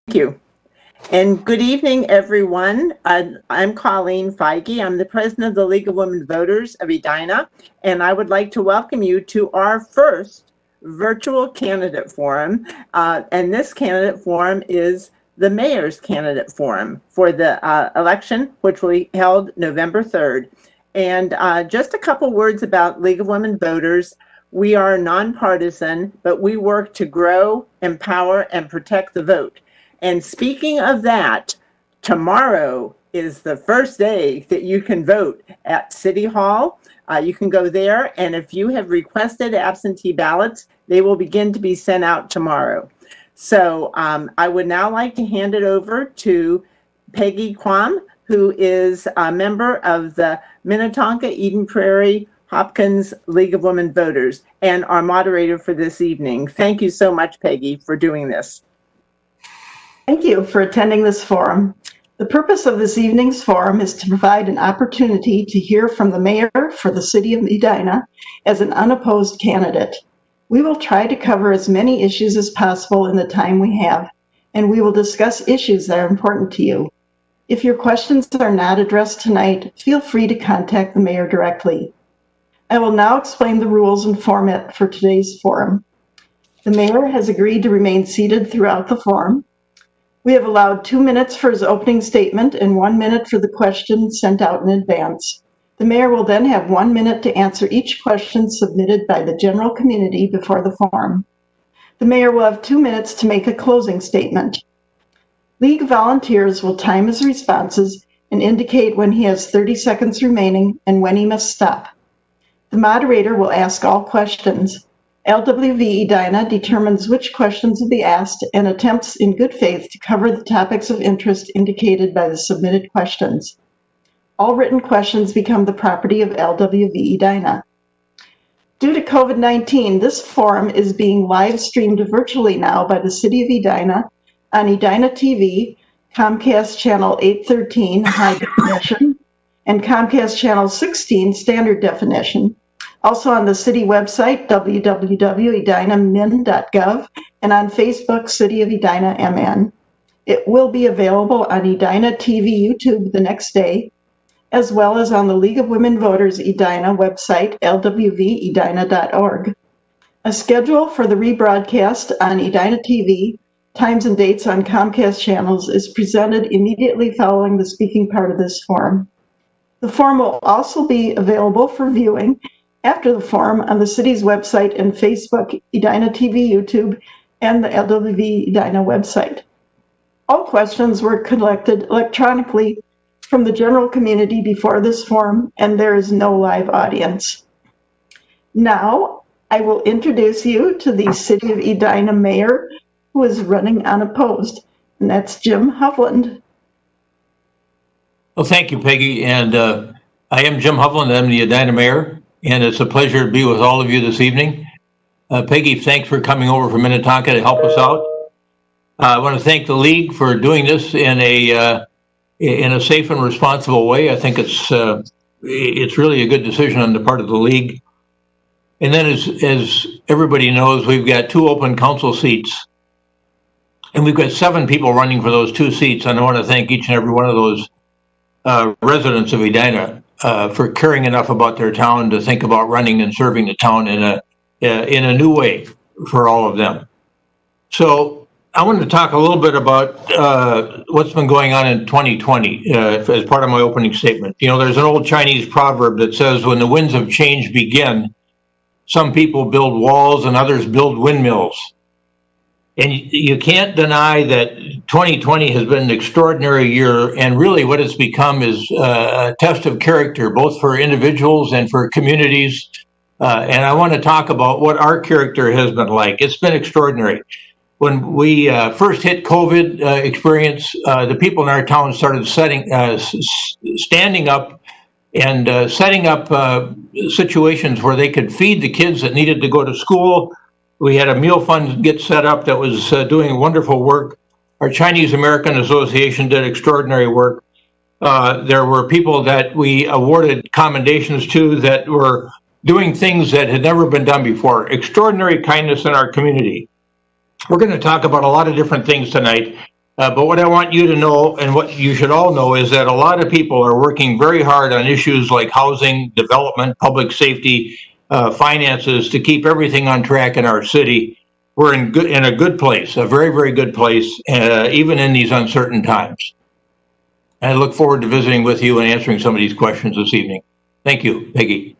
Thank you. And good evening, everyone. I'm Colleen Feige. I'm the president of the League of Women Voters of Edina, and I would like to welcome you to our first virtual candidate forum. And this candidate forum is the mayor's candidate forum for the election, which will be held November 3rd. And just a couple words about League of Women Voters. We are nonpartisan, but we work to grow, empower, and protect the vote. And speaking of that, tomorrow is the first day that you can vote at City Hall. You can go there, and if you have requested absentee ballots, they will begin to be sent out tomorrow. So I would now like to hand it over to Peggy Quam, who is a member of the Minnetonka Eden Prairie Hopkins League of Women Voters and our moderator for this evening. Thank you so much, Peggy, for doing this. Thank you for attending this forum. The purpose of this evening's forum is to provide an opportunity to hear from the mayor for the city of Edina as an unopposed candidate. We will try to cover as many issues as possible in the time we have, and we will discuss issues that are important to you. If your questions are not addressed tonight, feel free to contact the mayor directly. I will now explain the rules and format for today's forum. The mayor has agreed to remain seated throughout the forum. We have allowed 2 minutes for his opening statement and 1 minute for the questions sent out in advance. The mayor will then have 1 minute to answer each question submitted by the general community before the forum. The mayor will have 2 minutes to make a closing statement. League volunteers will time his responses and indicate when he has 30 seconds remaining and when he must stop. The moderator will ask all questions. LWV Edina determines which questions will be asked and attempts in good faith to cover the topics of interest indicated by the submitted questions. All written questions become the property of LWV Edina. Due to COVID-19, this forum is being live streamed virtually now by the City of Edina on Edina TV, Comcast Channel 813 High Definition, and Comcast Channel 16 Standard Definition. Also on the city website, www.edinamin.gov, and on Facebook, City of Edina MN. It will be available on Edina TV YouTube the next day, as well as on the League of Women Voters Edina website, lwvedina.org. A schedule for the rebroadcast on Edina TV, times and dates on Comcast channels is presented immediately following the speaking part of this forum. The forum will also be available for viewing after the forum on the city's website and Facebook, Edina TV YouTube, and the LWV Edina website. All questions were collected electronically from the general community before this forum, and there is no live audience. Now, I will introduce you to the City of Edina Mayor, who is running unopposed, and that's Jim Hufflin. Well, thank you, Peggy, and I am Jim Hufflin. I'm the Edina Mayor. And it's a pleasure to be with all of you this evening. Peggy, thanks for coming over from Minnetonka to help us out. I want to thank the League for doing this in a safe and responsible way. I think it's really a good decision on the part of the League. And then as everybody knows, we've got 2 open council seats. And we've got 7 people running for those 2 seats. And I want to thank each and every one of those residents of Edina for caring enough about their town to think about running and serving the town in a new way for all of them. So I wanted to talk a little bit about what's been going on in 2020 as part of my opening statement. You know, there's an old Chinese proverb that says, when the winds of change begin, some people build walls and others build windmills. And you can't deny that 2020 has been an extraordinary year, and really what it's become is a test of character, both for individuals and for communities. And I want to talk about what our character has been like. It's been extraordinary. When we first hit COVID experience, the people in our town started standing up and setting up situations where they could feed the kids that needed to go to school. We had a meal fund get set up that was doing wonderful work. Our Chinese American Association did extraordinary work. There were people that we awarded commendations to that were doing things that had never been done before. Extraordinary kindness in our community. We're going to talk about a lot of different things tonight. But what I want you to know, and what you should all know, is that a lot of people are working very hard on issues like housing, development, public safety, finances, to keep everything on track in our city. We're in a good place, a very, very good place, even in these uncertain times. I look forward to visiting with you and answering some of these questions this evening. Thank you, Peggy.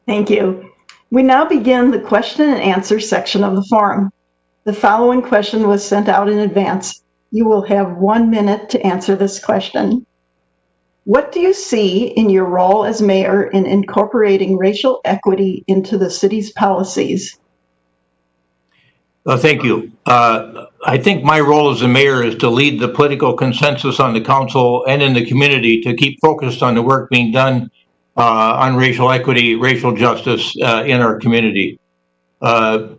Thank you. We now begin the question and answer section of the forum. The following question was sent out in advance. You will have 1 minute to answer this question. What do you see in your role as mayor in incorporating racial equity into the city's policies? Thank you. I think my role as the mayor is to lead the political consensus on the council and in the community to keep focused on the work being done on racial equity, racial justice in our community. The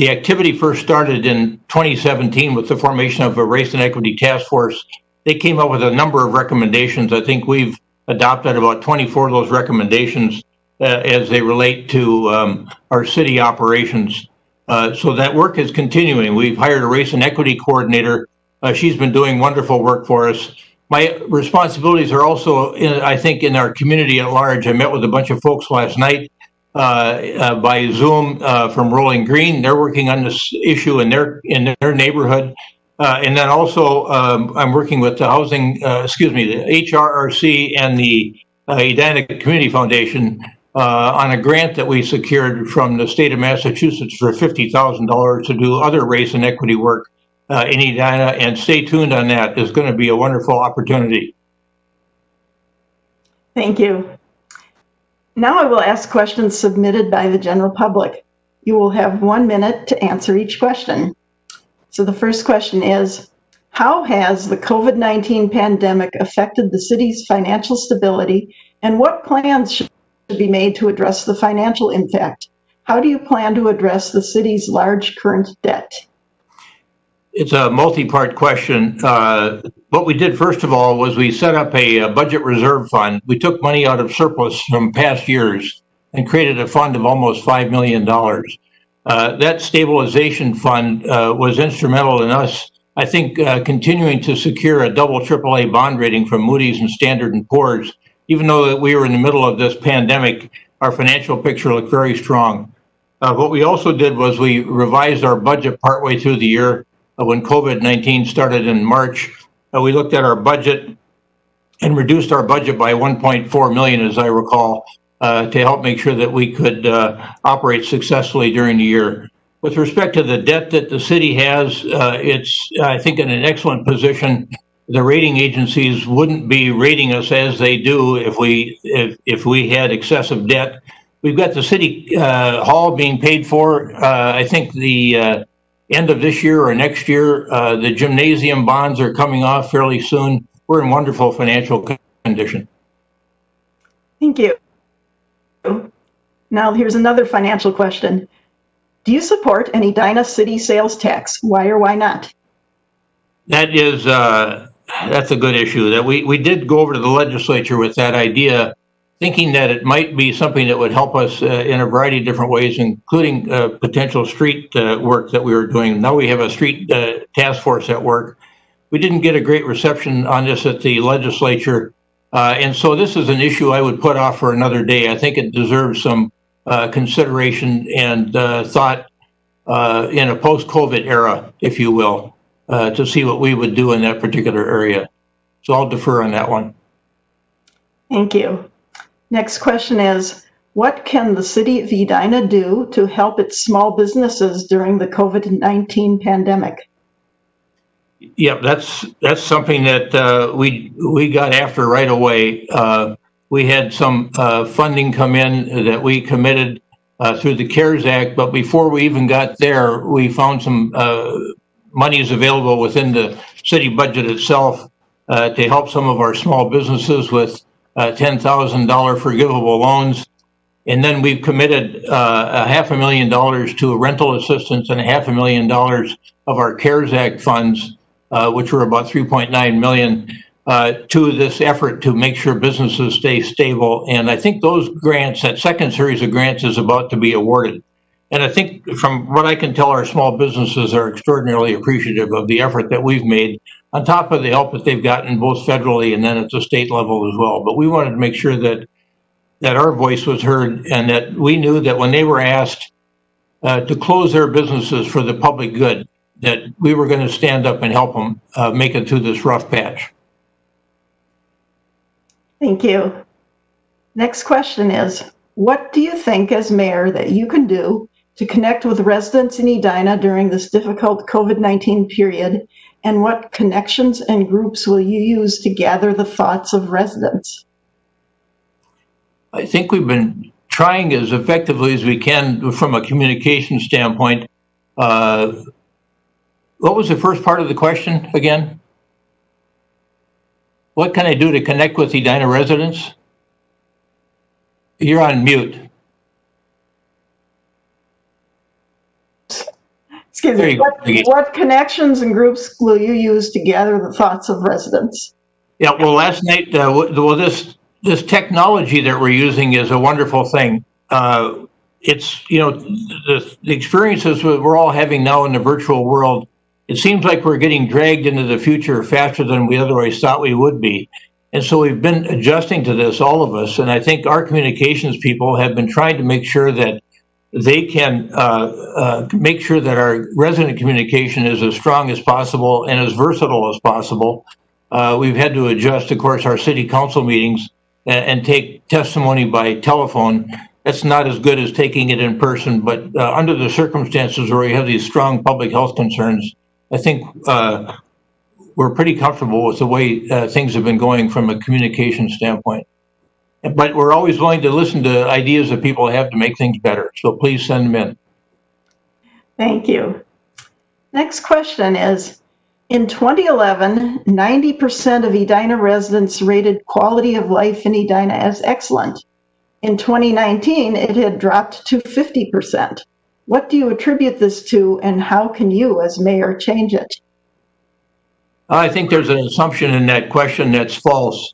activity first started in 2017 with the formation of a Race and Equity Task Force. They came up with a number of recommendations. I think we've adopted about 24 of those recommendations as they relate to our city operations. So that work is continuing. We've hired a Race and Equity Coordinator. She's been doing wonderful work for us. My responsibilities are also, I think, in our community at large. I met with a bunch of folks last night by Zoom from Rolling Green. They're working on this issue in their neighborhood. And then also I'm working with the the HRRC and the Edina Community Foundation on a grant that we secured from the state of Massachusetts for $50,000 to do other race and equity work in Edina. And stay tuned on that. It's going to be a wonderful opportunity. Thank you. Now I will ask questions submitted by the general public. You will have 1 minute to answer each question. So the first question is, how has the COVID-19 pandemic affected the city's financial stability, and what plans should be made to address the financial impact? How do you plan to address the city's large current debt? It's a multi-part question. What we did, first of all, was we set up a budget reserve fund. We took money out of surplus from past years and created a fund of almost $5 million. That stabilization fund was instrumental in us, I think, continuing to secure a double AAA bond rating from Moody's and Standard & Poor's. Even though we were in the middle of this pandemic, our financial picture looked very strong. What we also did was we revised our budget partway through the year. When COVID-19 started in March, we looked at our budget and reduced our budget by 1.4 million, as I recall, to help make sure that we could operate successfully during the year. With respect to the debt that the city has, it's, I think, in an excellent position. The rating agencies wouldn't be rating us as they do if we had excessive debt. We've got the city hall being paid for. I think the end of this year or next year, the gymnasium bonds are coming off fairly soon. We're in wonderful financial condition. Thank you. Now here's another financial question. Do you support an Edina city sales tax? Why or why not? That's a good issue. That we did go over to the legislature with that idea, thinking that it might be something that would help us in a variety of different ways, including potential street work that we were doing. Now we have a street task force at work. We didn't get a great reception on this at the legislature. And so this is an issue I would put off for another day. I think it deserves some consideration and thought in a post-COVID era, if you will, to see what we would do in that particular area. So I'll defer on that one. Thank you. Next question is, what can the city of Edina do to help its small businesses during the COVID-19 pandemic? Yeah, that's something that we got after right away. We had some funding come in that we committed through the CARES Act, but before we even got there, we found some monies available within the city budget itself to help some of our small businesses with $10,000 forgivable loans. And then we've committed $500,000 to rental assistance and $500,000 of our CARES Act funds, which were about 3.9 million, to this effort to make sure businesses stay stable. And I think those grants, that second series of grants, is about to be awarded. And I think from what I can tell, our small businesses are extraordinarily appreciative of the effort that we've made, on top of the help that they've gotten both federally and then at the state level as well. But we wanted to make sure that our voice was heard, and that we knew that when they were asked to close their businesses for the public good, that we were going to stand up and help them make it through this rough patch. Thank you. Next question is, what do you think as mayor that you can do to connect with residents in Edina during this difficult COVID-19 period? And what connections and groups will you use to gather the thoughts of residents? I think we've been trying as effectively as we can from a communication standpoint. What was the first part of the question again? What can I do to connect with Edina residents? You're on mute. Excuse me, what connections and groups will you use to gather the thoughts of residents? Yeah, well, last night, this technology that we're using is a wonderful thing. It's, the experiences that we're all having now in the virtual world, it seems like we're getting dragged into the future faster than we otherwise thought we would be. And so we've been adjusting to this, all of us. And I think our communications people have been trying to make sure that they can make sure that our resident communication is as strong as possible and as versatile as possible. We've had to adjust, of course, our city council meetings and take testimony by telephone. That's not as good as taking it in person, but under the circumstances where we have these strong public health concerns, I think we're pretty comfortable with the way things have been going from a communication standpoint. But we're always willing to listen to ideas that people have to make things better. So please send them in. Thank you. Next question is, in 2011, 90% of Edina residents rated quality of life in Edina as excellent. In 2019, it had dropped to 50%. What do you attribute this to, and how can you, as mayor, change it? I think there's an assumption in that question that's false.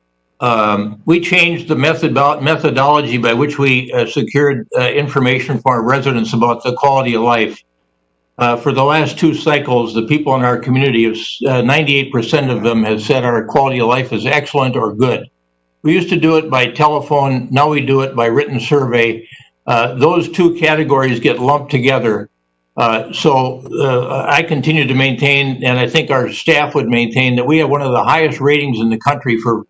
We changed the methodology by which we secured information for our residents about the quality of life. For the last two cycles, the people in our community, 98% of them have said our quality of life is excellent or good. We used to do it by telephone. Now we do it by written survey. Those two categories get lumped together. So I continue to maintain, and I think our staff would maintain, that we have one of the highest ratings in the country for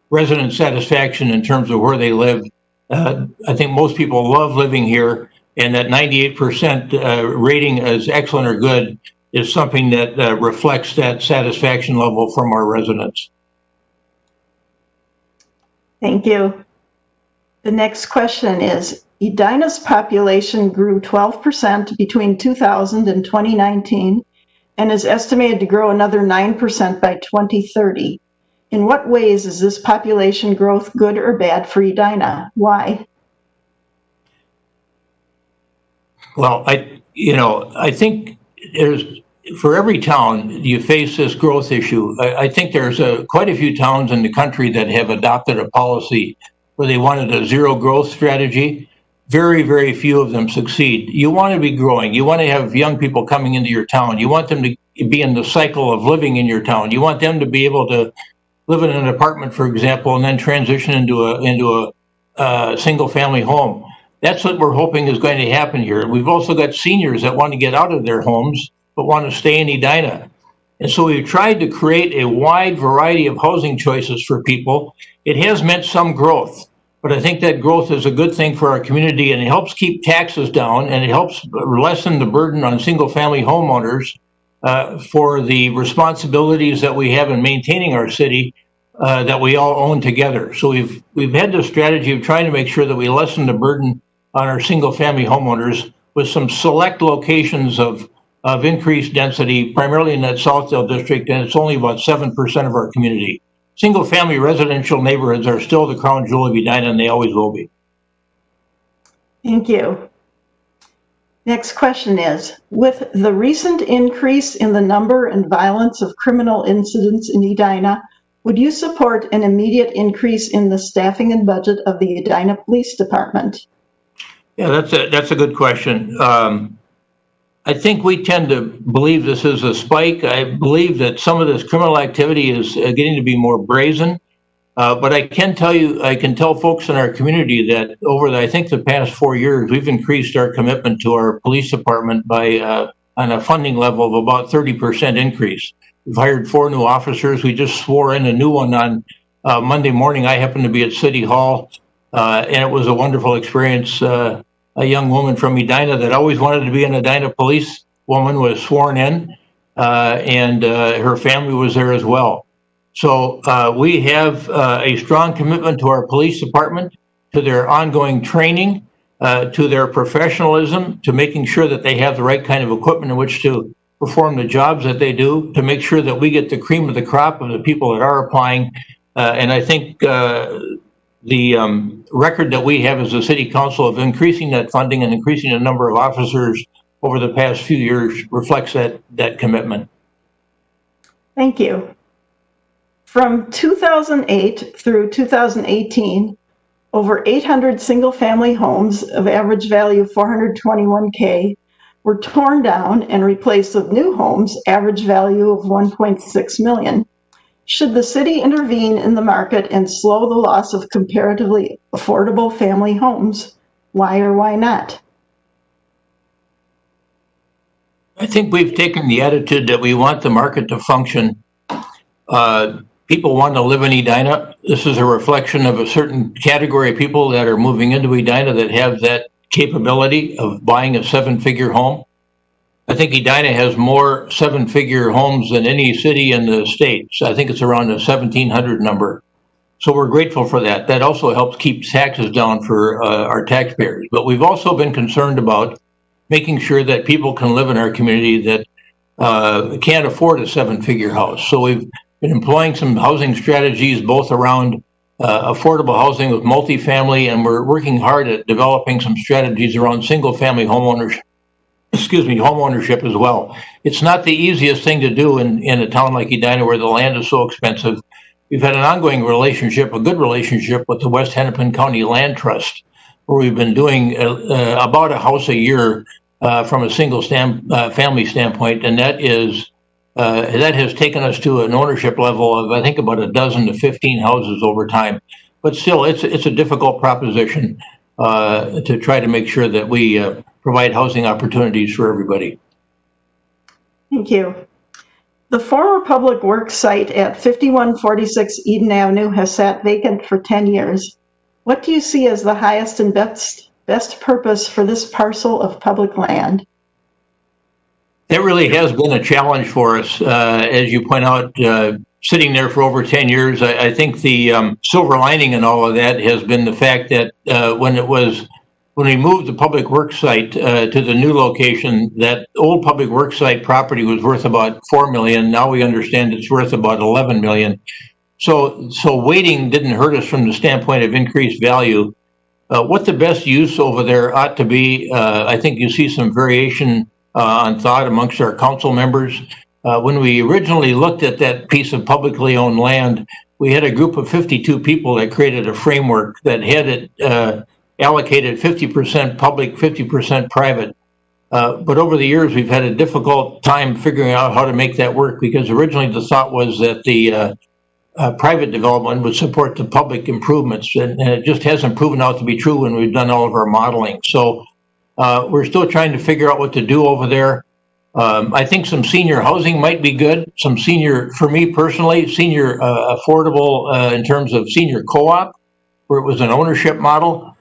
resident satisfaction in terms of where they live. I think most people love living here, and that 98% rating as excellent or good is something that reflects that satisfaction level from our residents. Thank you. The next question is, Edina's population grew 12% between 2000 and 2019 and is estimated to grow another 9% by 2030. In what ways is this population growth good or bad for Edina? Why? Well, I think for every town, you face this growth issue. I think there's quite a few towns in the country that have adopted a policy where they wanted a zero growth strategy. Very, very few of them succeed. You want to be growing. You want to have young people coming into your town. You want them to be in the cycle of living in your town. You want them to be able to live in an apartment, for example, and then transition into a single family home. That's what we're hoping is going to happen here. We've also got seniors that want to get out of their homes but want to stay in Edina. And so we've tried to create a wide variety of housing choices for people. It has meant some growth, but I think that growth is a good thing for our community, and it helps keep taxes down, and it helps lessen the burden on single family homeowners for the responsibilities that we have in maintaining our city that we all own together. So we've had this strategy of trying to make sure that we lessen the burden on our single family homeowners with some select locations of increased density, primarily in that Southdale district, and it's only about 7% of our community. Single family residential neighborhoods are still the crown jewel of Edina, and they always will be. Thank you. Next question is, with the recent increase in the number and violence of criminal incidents in Edina, would you support an immediate increase in the staffing and budget of the Edina Police Department? Yeah, that's a good question. I think we tend to believe this is a spike. I believe that some of this criminal activity is getting to be more brazen. But I can tell you, I can tell folks in our community that over I think the past 4 years, we've increased our commitment to our police department by on a funding level of about 30% increase. We've hired 4 new officers. We just swore in a new one on Monday morning. I happened to be at City Hall, and it was a wonderful experience. A young woman from Edina that always wanted to be an Edina police woman was sworn in, and her family was there as well. So we have a strong commitment to our police department, to their ongoing training, to their professionalism, to making sure that they have the right kind of equipment in which to perform the jobs that they do, to make sure that we get the cream of the crop of the people that are applying. And I think the record that we have as a city council of increasing that funding and increasing the number of officers over the past few years reflects that commitment. Thank you. From 2008 through 2018, over 800 single-family homes of average value of $421K were torn down and replaced with new homes, average value of $1.6 million. Should the city intervene in the market and slow the loss of comparatively affordable family homes? Why or why not? I think we've taken the attitude that we want the market to function. People want to live in Edina. This is a reflection of a certain category of people that are moving into Edina that have that capability of buying a 7-figure home. I think Edina has more 7-figure homes than any city in the state. So I think it's around a 1,700 number. So we're grateful for that. That also helps keep taxes down for our taxpayers. But we've also been concerned about making sure that people can live in our community that can't afford a 7-figure house. So we've been employing some housing strategies, both around affordable housing with multifamily, and we're working hard at developing some strategies around single-family homeownership as well. It's not the easiest thing to do in a town like Edina where the land is so expensive. We've had an ongoing relationship, a good relationship with the West Hennepin County Land Trust, where we've been doing about a house a year from a single family standpoint, and that has taken us to an ownership level of I think about a dozen to 15 houses over time. But still, it's a difficult proposition to try to make sure that we provide housing opportunities for everybody. Thank you. The former public works site at 5146 Eden Avenue has sat vacant for 10 years. What do you see as the highest and best purpose for this parcel of public land? It really has been a challenge for us. As you point out, sitting there for over 10 years, I think the silver lining in all of that has been the fact that when we moved the public works site to the new location, that old public works site property was worth about $4 million. Now we understand it's worth about $11 million. So waiting didn't hurt us from the standpoint of increased value. What the best use over there ought to be, I think you see some variation on thought amongst our council members. When we originally looked at that piece of publicly owned land, we had a group of 52 people that created a framework that had it allocated 50% public, 50% private. But over the years, we've had a difficult time figuring out how to make that work, because originally the thought was that the private development would support the public improvements, and it just hasn't proven out to be true when we've done all of our modeling. So we're still trying to figure out what to do over there. I think some senior housing might be good. Some senior, for me personally, senior affordable in terms of senior co-op, where it was an ownership model.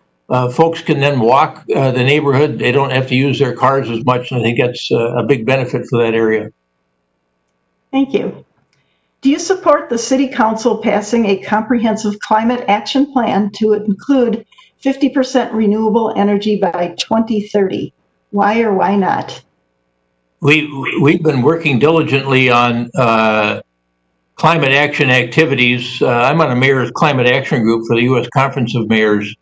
Folks can then walk the neighborhood. They don't have to use their cars as much, and I think that's a big benefit for that area. Thank you. Do you support the City Council passing a comprehensive climate action plan to include 50% renewable energy by 2030? Why or why not? We've been working diligently on climate action activities. I'm on a mayor's climate action group for the U.S. Conference of Mayors.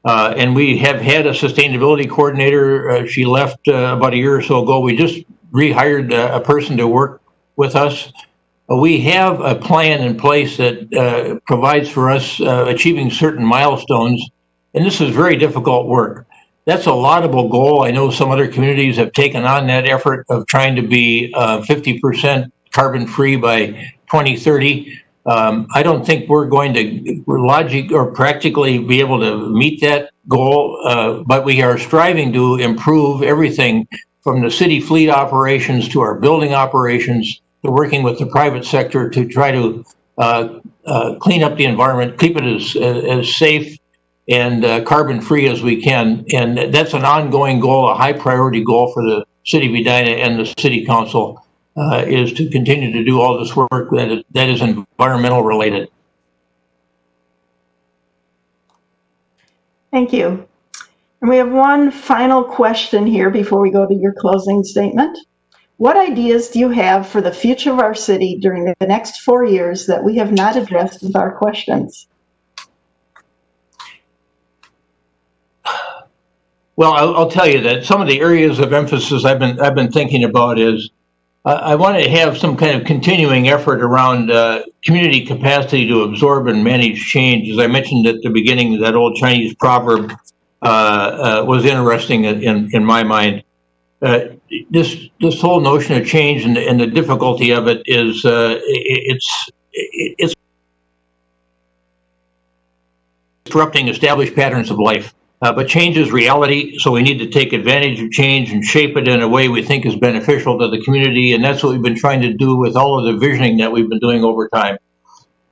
And we have had a sustainability coordinator. She left about a year or so ago. We just rehired a person to work with us. We have a plan in place that provides for us achieving certain milestones. And this is very difficult work. That's a laudable goal. I know some other communities have taken on that effort of trying to be 50% carbon free by 2030. I don't think we're going to logic or practically be able to meet that goal, but we are striving to improve everything from the city fleet operations to our building operations to working with the private sector to try to clean up the environment, keep it as safe and carbon-free as we can. And that's an ongoing goal, a high priority goal for the city of Edina and the city council, is to continue to do all this work that is environmental related. Thank you. And we have one final question here before we go to your closing statement. What ideas do you have for the future of our city during the next 4 years that we have not addressed with our questions? Well, I'll tell you that some of the areas of emphasis I've been thinking about is I want to have some kind of continuing effort around community capacity to absorb and manage change. As I mentioned at the beginning, that old Chinese proverb was interesting in my mind. This whole notion of change and the difficulty of it is it's disrupting established patterns of life. But change is reality, so we need to take advantage of change and shape it in a way we think is beneficial to the community, and that's what we've been trying to do with all of the visioning that we've been doing over time.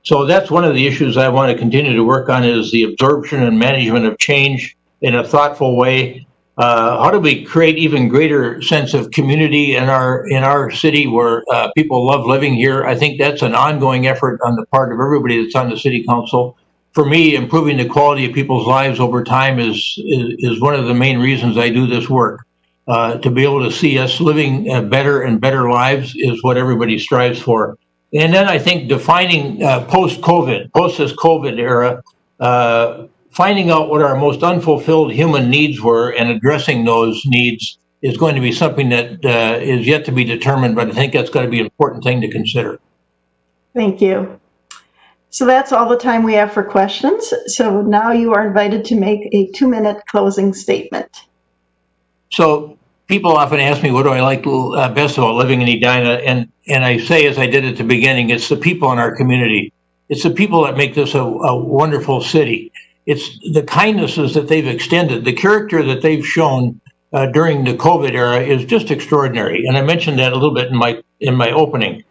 So that's one of the issues I want to continue to work on, is the absorption and management of change in a thoughtful way. How do we create even greater sense of community in our city where people love living here? I think that's an ongoing effort on the part of everybody that's on the city council. For me, improving the quality of people's lives over time is one of the main reasons I do this work. To be able to see us living better and better lives is what everybody strives for. And then I think defining post this COVID era, finding out what our most unfulfilled human needs were and addressing those needs is going to be something that is yet to be determined, but I think that's going to be an important thing to consider. Thank you. So that's all the time we have for questions. So now you are invited to make a 2-minute closing statement. So people often ask me, what do I like best about living in Edina? And I say, as I did at the beginning, it's the people in our community. It's the people that make this a wonderful city. It's the kindnesses that they've extended. The character that they've shown during the COVID era is just extraordinary. And I mentioned that a little bit in my opening.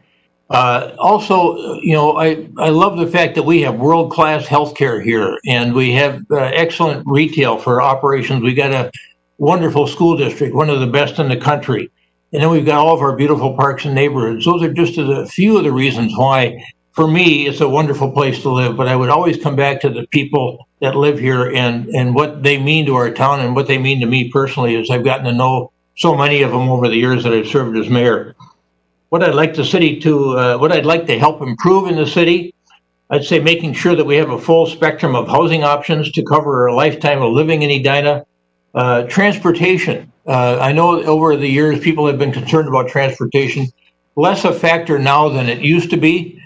Also, I love the fact that we have world-class healthcare here, and we have excellent retail for operations. We got a wonderful school district, one of the best in the country. And then we've got all of our beautiful parks and neighborhoods. Those are just a few of the reasons why, for me, it's a wonderful place to live. But I would always come back to the people that live here and what they mean to our town and what they mean to me personally, as I've gotten to know so many of them over the years that I've served as mayor. What I'd like what I'd like to help improve in the city, I'd say making sure that we have a full spectrum of housing options to cover a lifetime of living in Edina. Transportation. I know over the years people have been concerned about transportation. Less a factor now than it used to be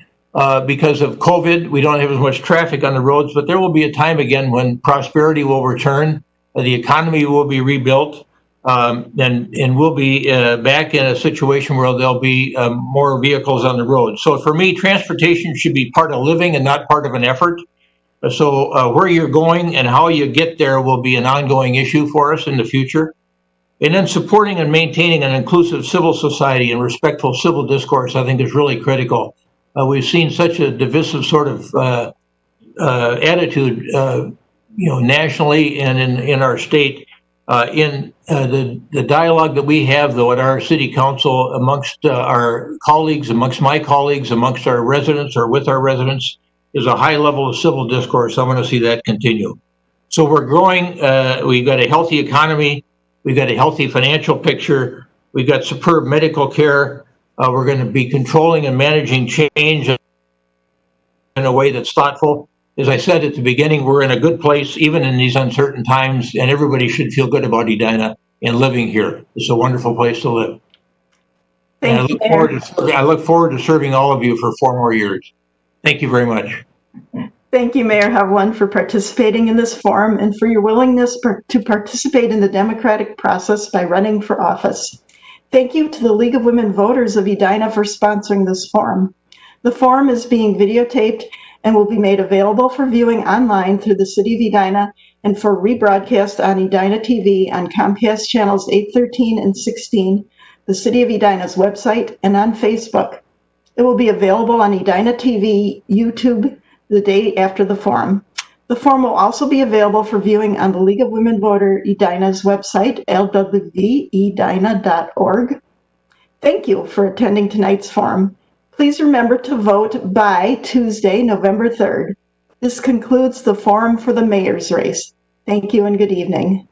because of COVID. We don't have as much traffic on the roads, but there will be a time again when prosperity will return, the economy will be rebuilt, and we'll be back in a situation where there'll be more vehicles on the road. So for me, transportation should be part of living and not part of an effort. So where you're going and how you get there will be an ongoing issue for us in the future. And then supporting and maintaining an inclusive civil society and respectful civil discourse, I think, is really critical. We've seen such a divisive sort of attitude, nationally and in our state. In the dialogue that we have, though, at our city council amongst our colleagues, amongst my colleagues, amongst our residents or with our residents, is a high level of civil discourse. I want to see that continue. So we're growing. We've got a healthy economy. We've got a healthy financial picture. We've got superb medical care. We're going to be controlling and managing change in a way that's thoughtful. As I said at the beginning, we're in a good place, even in these uncertain times, and everybody should feel good about Edina and living here. It's a wonderful place to live. And I look forward to serving all of you for 4 more years. Thank you very much. Thank you, Mayor Hufflin, for participating in this forum and for your willingness to participate in the democratic process by running for office. Thank you to the League of Women Voters of Edina for sponsoring this forum. The forum is being videotaped and will be made available for viewing online through the City of Edina and for rebroadcast on Edina TV on Comcast channels 813 and 16, the City of Edina's website, and on Facebook. It will be available on Edina TV, YouTube, the day after the forum. The forum will also be available for viewing on the League of Women Voters Edina's website, lwvedina.org. Thank you for attending tonight's forum. Please remember to vote by Tuesday, November 3rd. This concludes the forum for the mayor's race. Thank you and good evening.